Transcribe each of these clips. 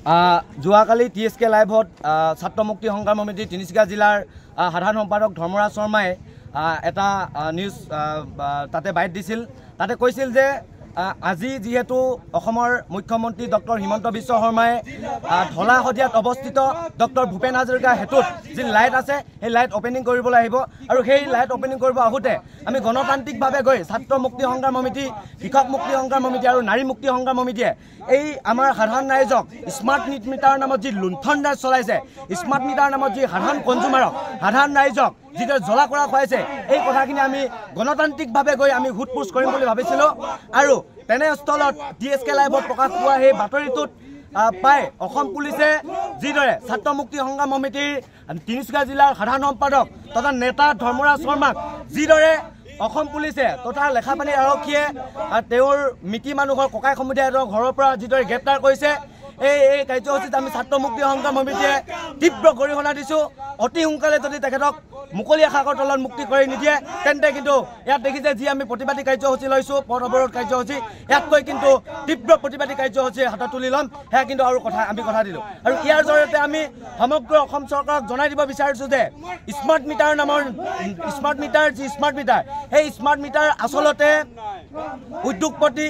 যোৱাকালি TSK লাইভত ছাত্ৰ মুক্তি সংগ্ৰাম সমিতি তিনিচুকীয়া জিলাৰ সাধাৰণ সম্পাদক ধৰ্মৰাজ শৰ্মাই এটা নিউজ তাতে বাইট দিছিল। তাতে কৈছিল যে আজি যেহেতু অসমৰ মুখ্যমন্ত্ৰী ডক্টৰ হিমন্ত বিশ্ব শৰ্মাই ঢলা শদিয়াত অৱস্থিত ডক্টৰ ভূপেন হাজৰিকা হেতুত যি লাইট আছে সেই লাইট অপেনিং কৰিবলৈ আহিব আৰু সেই লাইট অপেনিং কৰিব আহোঁতে আমি গণতান্ত্ৰিকভাৱে গৈ ছাত্ৰ মুক্তি সংগ্ৰাম সমিতি, কৃষক মুক্তি সংগ্ৰাম সমিতি আৰু নাৰী মুক্তি সংগ্ৰাম সমিতিয়ে এই আমাৰ সাধাৰণ ৰাইজক স্মাৰ্ট মিটাৰ নামত যি লুণ্ঠন ৰাজ চলাইছে, স্মাৰ্ট মিটাৰ নামত যি সাধাৰণ কনজুমাৰক, সাধাৰণ ৰাইজক যিদৰে জ্বলা কৰা খুৱাইছে, এই কথাখিনি আমি গণতান্ত্ৰিকভাৱে গৈ আমি সোধপোছ কৰিম বুলি ভাবিছিলোঁ। আৰু তেনেস্থলত TSK লাইভত প্ৰকাশ পোৱা সেই বাতৰিটোত পাই অসম পুলিচে যিদৰে ছাত্ৰ মুক্তি সংগ্ৰাম সমিতিৰ তিনিচুকীয়া জিলাৰ সাধাৰণ সম্পাদক তথা নেতা ধৰ্মৰাজ শৰ্মাক যিদৰে অসম পুলিচে তথা লেখাপানী আৰক্ষীয়ে তেওঁৰ মিতি মানুহৰ ককাই সমুদায়ৰ ঘৰৰ পৰা যিদৰে গ্ৰেপ্তাৰ কৰিছে, এই কাৰ্যসূচীত আমি ছাত্ৰ মুক্তি সংগ্ৰাম সমিতিয়ে তীব্ৰ গৰিহণা দিছোঁ। অতি সোনকালে যদি তেখেতক মুকলি আকাশৰ তলত মুক্তি কৰি নিদিয়ে তেন্তে কিন্তু ইয়াত দেখিছে যি আমি প্ৰতিবাদী কাৰ্যসূচী লৈছোঁ, পথ অৱৰোধ কাৰ্যসূচী, ইয়াতকৈ কিন্তু তীব্ৰ প্ৰতিবাদী কাৰ্যসূচী হাতত তুলি ল'ম। সেয়া কিন্তু আৰু আমি কথা দিলোঁ। আৰু ইয়াৰ জৰিয়তে আমি সমগ্ৰ অসম চৰকাৰক জনাই দিব বিচাৰিছোঁ যে স্মাৰ্ট মিটাৰ নামৰ স্মাৰ্ট মিটাৰ সেই স্মাৰ্ট মিটাৰ আচলতে উদ্যোগপতি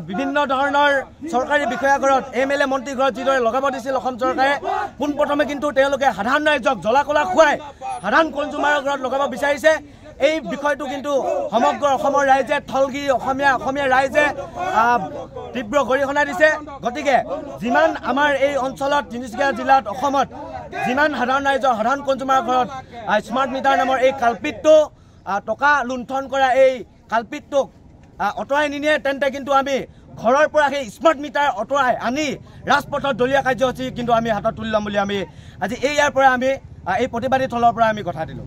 বিভিন্ন ধৰণৰ চৰকাৰী বিষয়া ঘৰত MLA মন্ত্ৰী ঘৰত যিদৰে লগাব দিছিল অসম চৰকাৰে, পোনপ্ৰথমে কিন্তু তেওঁলোকে সাধাৰণ ৰাইজক জ্বলা কলা খুৱাই সাধাৰণ কনজুমাৰৰ ঘৰত লগাব বিচাৰিছে। এই বিষয়টো কিন্তু সমগ্ৰ অসমৰ ৰাইজে থলগি অসমীয়া ৰাইজে তীব্ৰ গৰিহণা দিছে। গতিকে যিমান আমাৰ এই অঞ্চলত তিনিচুকীয়া জিলাত অসমত যিমান সাধাৰণ ৰাইজৰ সাধাৰণ কনজুমাৰৰ ঘৰত স্মাৰ্ট মিটাৰ নামৰ এই কালপিতটো টকা লুণ্ঠন কৰা এই কালপিতটোক অঁতৰাই নিনিয়ে তেন্তে কিন্তু আমি ঘৰৰ পৰা সেই স্মাৰ্ট মিটাৰ অঁতৰাই আনি ৰাজপথত দলীয় কাৰ্যসূচী কিন্তু আমি হাতত তুলি ল'ম বুলি আমি আজি ইয়াৰ পৰা আমি এই প্ৰতিবাদী থলৰ পৰা আমি কথা দিলোঁ।